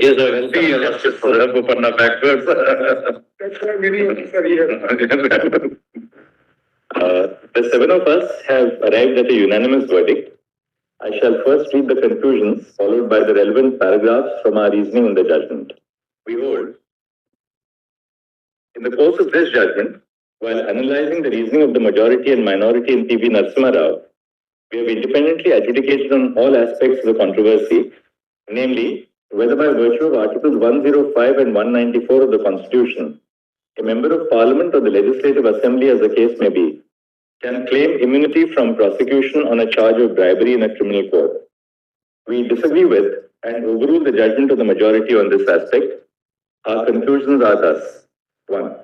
Yes, I will see justice for Panna backwards. That's why many of us are here. The seven of us have arrived at a unanimous verdict. I shall first read the conclusions, followed by the relevant paragraphs from our reasoning in the judgment. We hold, in the course of this judgment, while analyzing the reasoning of the majority and minority in PV Narasihma Rao, we have independently adjudicated on all aspects of the controversy, namely, whether by virtue of Articles 105 and 194 of the Constitution, a Member of Parliament or the Legislative Assembly, as the case may be, can claim immunity from prosecution on a charge of bribery in a criminal court. We disagree with and overrule the judgment of the majority on this aspect. Our conclusions are thus. 1.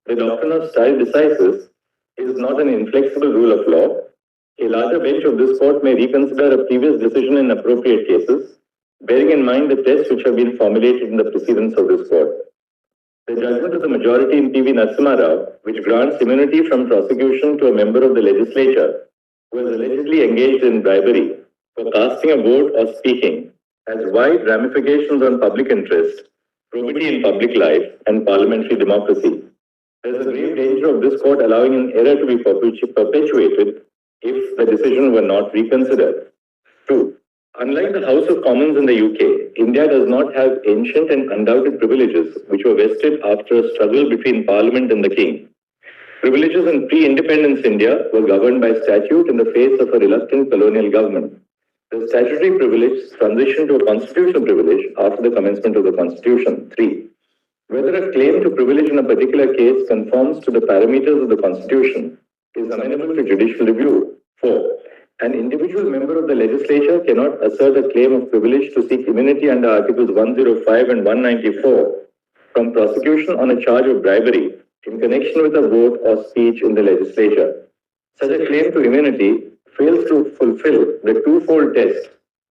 The doctrine of stare decisis is not an inflexible rule of law. A larger bench of this court may reconsider a previous decision in appropriate cases, bearing in mind the tests which have been formulated in the precedents of this court. The judgment of the majority in PV Narasihma Rao, which grants immunity from prosecution to a member of the legislature who has allegedly engaged in bribery for casting a vote or speaking, has wide ramifications on public interest, probity in public life, and parliamentary democracy. There is a grave danger of this court allowing an error to be perpetuated if the decision were not reconsidered. 2. Unlike the House of Commons in the UK, India does not have ancient and undoubted privileges which were vested after a struggle between Parliament and the King. Privileges in pre-independence India were governed by statute in the face of a reluctant colonial government. The statutory privilege transitioned to a constitutional privilege after the commencement of the Constitution. 3. Whether a claim to privilege in a particular case conforms to the parameters of the Constitution is amenable to judicial review. 4. An individual member of the legislature cannot assert a claim of privilege to seek immunity under Articles 105 and 194 from prosecution on a charge of bribery in connection with a vote or speech in the legislature. Such a claim to immunity fails to fulfill the twofold test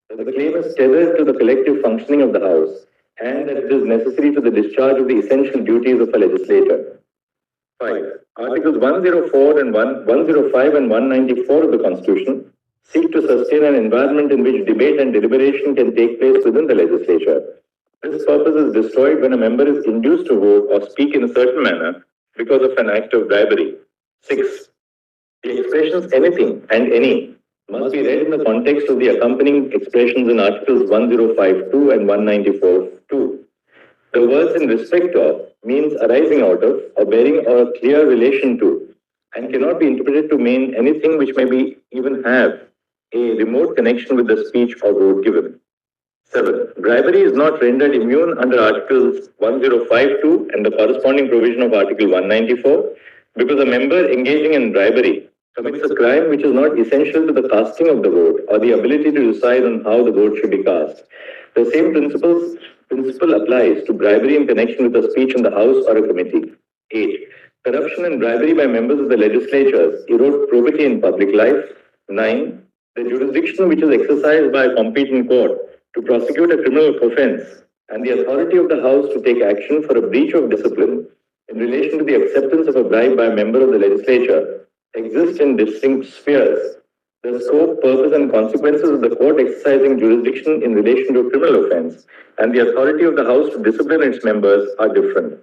that the claim is tethered to the collective functioning of the House and that it is necessary to the discharge of the essential duties of a legislator. 5. Articles 105 and 194 of the Constitution seek to sustain an environment in which debate and deliberation can take place within the legislature. This purpose is destroyed when a member is induced to vote or speak in a certain manner because of an act of bribery. 6. The expressions anything and any must be read in the context of the accompanying expressions in Articles 105.2 and 194.2. The words in respect of means arising out of or bearing a clear relation to and cannot be interpreted to mean anything which may be even have a remote connection with the speech or vote given. 7. Bribery is not rendered immune under Articles 105.2 and the corresponding provision of Article 194 because a member engaging in bribery commits a crime which is not essential to the casting of the vote or the ability to decide on how the vote should be cast. The same principle applies to bribery in connection with a speech in the House or a committee. 8. Corruption and bribery by members of the legislatures erode probity in public life. 9. The jurisdiction which is exercised by a competent court to prosecute a criminal offence and the authority of the House to take action for a breach of discipline in relation to the acceptance of a bribe by a member of the legislature exist in distinct spheres. The scope, purpose, and consequences of the court exercising jurisdiction in relation to a criminal offence and the authority of the House to discipline its members are different.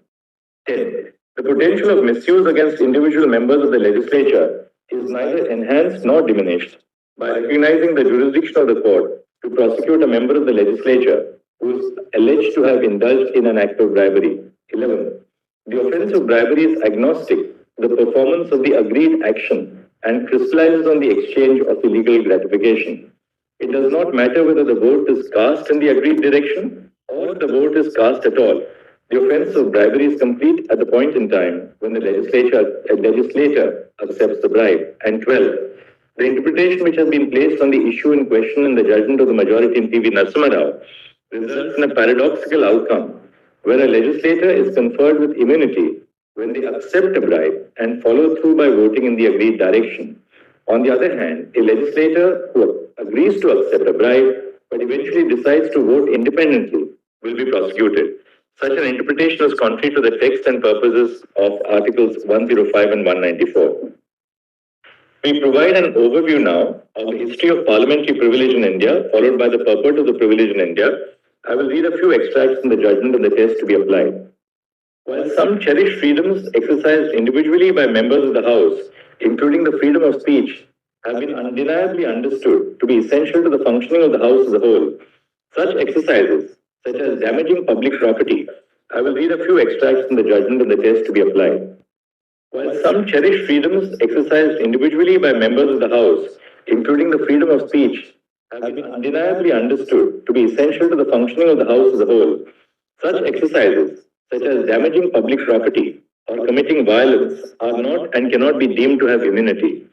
10. The potential of misuse against individual members of the legislature is neither enhanced nor diminished by recognizing the jurisdiction of the court to prosecute a member of the legislature who is alleged to have indulged in an act of bribery. 11. The offence of bribery is agnostic to the performance of the agreed action and crystallizes on the exchange of illegal gratification. It does not matter whether the vote is cast in the agreed direction or the vote is cast at all. The offence of bribery is complete at the point in time when the legislator accepts the bribe. And 12. The interpretation which has been placed on the issue in question in the judgment of the majority in PV Narasihma Rao results in a paradoxical outcome where a legislator is conferred with immunity when they accept a bribe and follow through by voting in the agreed direction. On the other hand, a legislator who agrees to accept a bribe but eventually decides to vote independently will be prosecuted. Such an interpretation is contrary to the text and purposes of Articles 105 and 194. We provide an overview now of the history of parliamentary privilege in India, followed by the purport of the privilege in India, I will read a few extracts from the judgment and the test to be applied. While some cherished freedoms exercised individually by members of the House, including the freedom of speech, have been undeniably understood to be essential to the functioning of the House as a whole, such exercises, such as damaging public property, I will read a few extracts from the judgment and the test to be applied. While some cherished freedoms exercised individually by members of the House, including the freedom of speech, have been undeniably understood to be essential to the functioning of the House as a whole, such exercises, such as damaging public property or committing violence, are not and cannot be deemed to have immunity.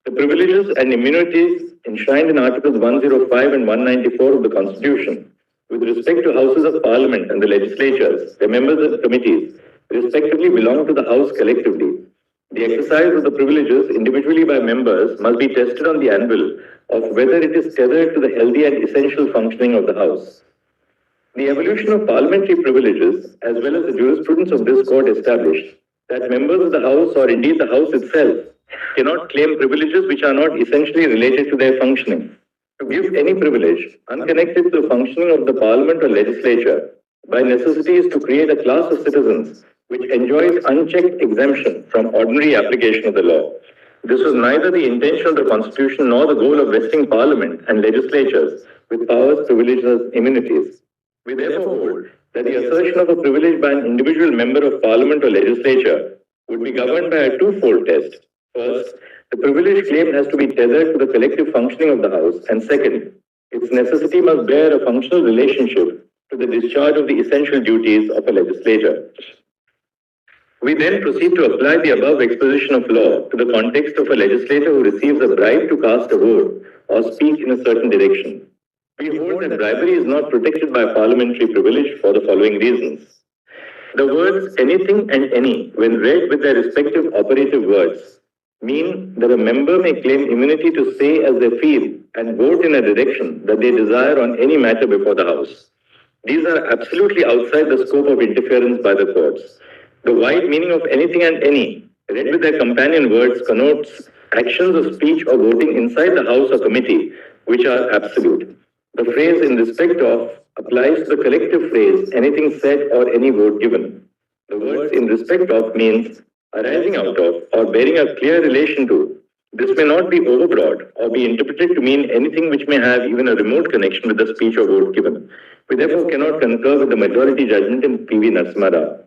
The privileges and immunities enshrined in Articles 105 and 194 of the Constitution, with respect to Houses of Parliament and the legislatures, their members of the committees, respectively belong to the House collectively. The exercise of the privileges individually by members must be tested on the anvil of whether it is tethered to the healthy and essential functioning of the House. The evolution of parliamentary privileges, as well as the jurisprudence of this court, established that members of the House, or indeed the House itself, cannot claim privileges which are not essentially related to their functioning. To give any privilege unconnected to the functioning of the Parliament or legislature, by necessity, is to create a class of citizens which enjoys unchecked exemption from ordinary application of the law. This was neither the intention of the Constitution nor the goal of vesting Parliament and legislatures with powers, privileges, and immunities. We therefore hold that the assertion of a privilege by an individual member of Parliament or legislature would be governed by a twofold test. First, the privilege claim has to be tethered to the collective functioning of the House, and second, its necessity must bear a functional relationship to the discharge of the essential duties of a legislator. We then proceed to apply the above exposition of law to the context of a legislator who receives a bribe to cast a vote or speak in a certain direction. We hold that bribery is not protected by parliamentary privilege for the following reasons. The words anything and any, when read with their respective operative words, mean that a member may claim immunity to say as they feel and vote in a direction that they desire on any matter before the House. These are absolutely outside the scope of interference by the courts. The wide meaning of anything and any, read with their companion words, connotes actions of speech or voting inside the House or committee which are absolute. The phrase in respect of applies to the collective phrase anything said or any vote given. The words in respect of means arising out of or bearing a clear relation to. This may not be overbroad or be interpreted to mean anything which may have even a remote connection with the speech or vote given. We therefore cannot concur with the majority judgment in PV Narasihma Rao.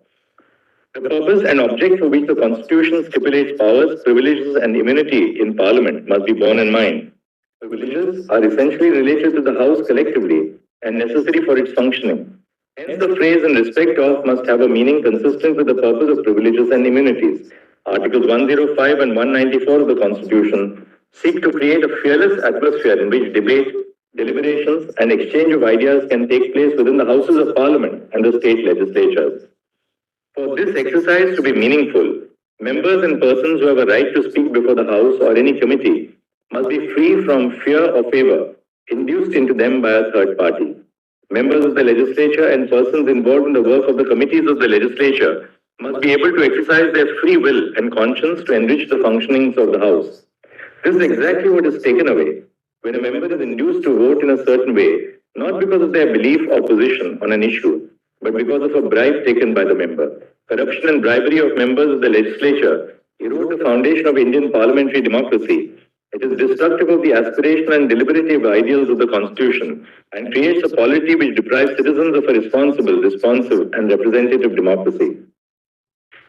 The purpose and object for which the Constitution stipulates powers, privileges, and immunity in Parliament must be borne in mind. Privileges are essentially related to the House collectively and necessary for its functioning. Hence, the phrase in respect of must have a meaning consistent with the purpose of privileges and immunities. Articles 105 and 194 of the Constitution seek to create a fearless atmosphere in which debate, deliberations, and exchange of ideas can take place within the Houses of Parliament and the state legislatures. For this exercise to be meaningful, members and persons who have a right to speak before the House or any committee must be free from fear or favor induced into them by a third party. Members of the legislature and persons involved in the work of the committees of the legislature must be able to exercise their free will and conscience to enrich the functionings of the House. This is exactly what is taken away when a member is induced to vote in a certain way, not because of their belief or position on an issue, but because of a bribe taken by the member. Corruption and bribery of members of the legislature erode the foundation of Indian parliamentary democracy. It is destructive of the aspirational and deliberative ideals of the Constitution and creates a polity which deprives citizens of a responsible, responsive, and representative democracy.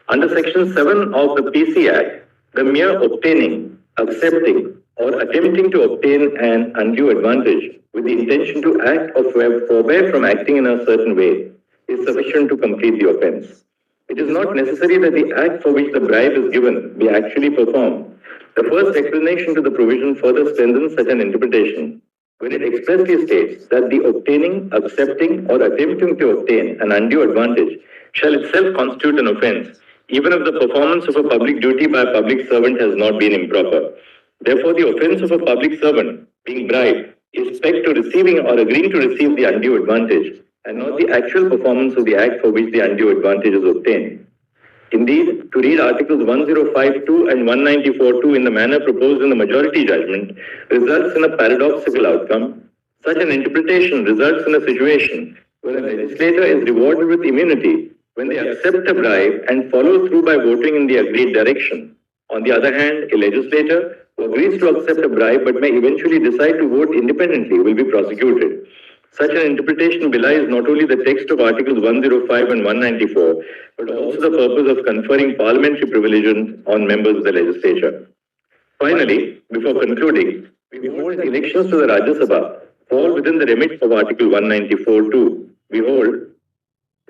Under Section 7 of the PC Act, the mere obtaining, accepting, or attempting to obtain an undue advantage with the intention to act or forbear from acting in a certain way is sufficient to complete the offense. It is not necessary that the act for which the bribe is given be actually performed. The first explanation to the provision further strengthens such an interpretation when it expressly states that the obtaining, accepting, or attempting to obtain an undue advantage shall itself constitute an offense, even if the performance of a public duty by a public servant has not been improper. Therefore, the offense of a public servant, being bribed, is respect to receiving or agreeing to receive the undue advantage, and not the actual performance of the act for which the undue advantage is obtained. Indeed, to read Articles 105.2 and 194.2 in the manner proposed in the majority judgment results in a paradoxical outcome. Such an interpretation results in a situation where a legislator is rewarded with immunity when they accept a bribe and follow through by voting in the agreed direction. On the other hand, a legislator who agrees to accept a bribe but may eventually decide to vote independently will be prosecuted. Such an interpretation belies not only the text of Articles 105 and 194, but also the purpose of conferring parliamentary privileges on members of the legislature. Finally, before concluding, we hold that elections to the Rajya Sabha fall within the remit of Article 194(2). We hold,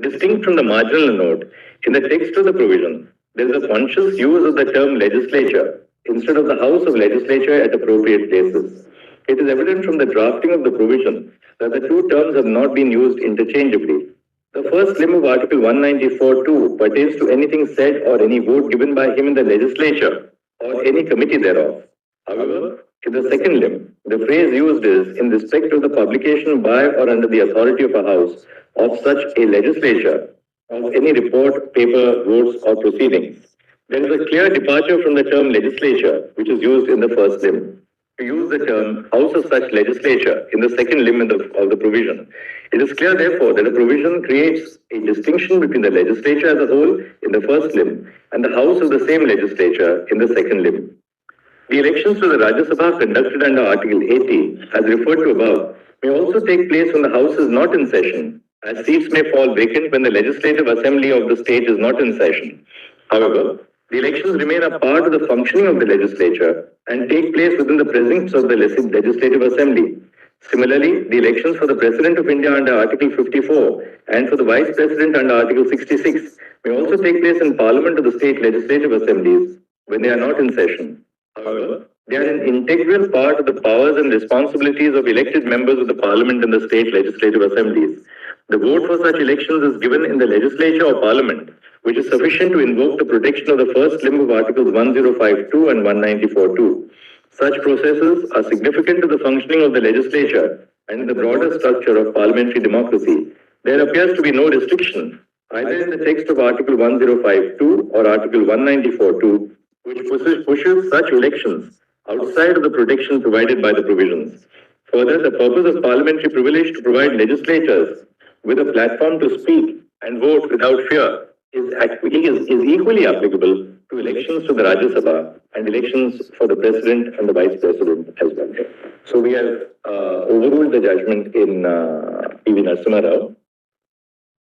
distinct from the marginal note, in the text of the provision, there is a conscious use of the term legislature instead of the House of Legislature at appropriate places. It is evident from the drafting of the provision that the two terms have not been used interchangeably. The first limb of Article 194(2) pertains to anything said or any vote given by him in the legislature or any committee thereof. However, in the second limb, the phrase used is in respect of the publication by or under the authority of a house of such a legislature of any report, paper, votes or proceedings. There is a clear departure from the term legislature, which is used in the first limb, to use the term house of such legislature in the second limb of the provision. It is clear, therefore, that the provision creates a distinction between the legislature as a whole in the first limb and the house of the same legislature in the second limb. The elections to the Rajya Sabha conducted under Article 80, as referred to above, may also take place when the House is not in session, as seats may fall vacant when the Legislative Assembly of the state is not in session. However, the elections remain a part of the functioning of the legislature and take place within the presence of the Legislative Assembly. Similarly, the elections for the President of India under Article 54 and for the Vice President under Article 66 may also take place in Parliament of the state legislative assemblies when they are not in session. However, they are an integral part of the powers and responsibilities of elected members of the Parliament and the state legislative assemblies. The vote for such elections is given in the legislature or Parliament, which is sufficient to invoke the protection of the first limb of Articles 105(2) and 194(2). Such processes are significant to the functioning of the legislature and in the broader structure of parliamentary democracy. There appears to be no restriction, either in the text of Article 105(2) or Article 194(2), which pushes such elections outside of the protection provided by the provisions. Further, the purpose of parliamentary privilege to provide legislators with a platform to speak and vote without fear is equally applicable to elections to the Rajya Sabha and elections for the President and the Vice President as well. So we have overruled the judgment in PV Narasihma Rao.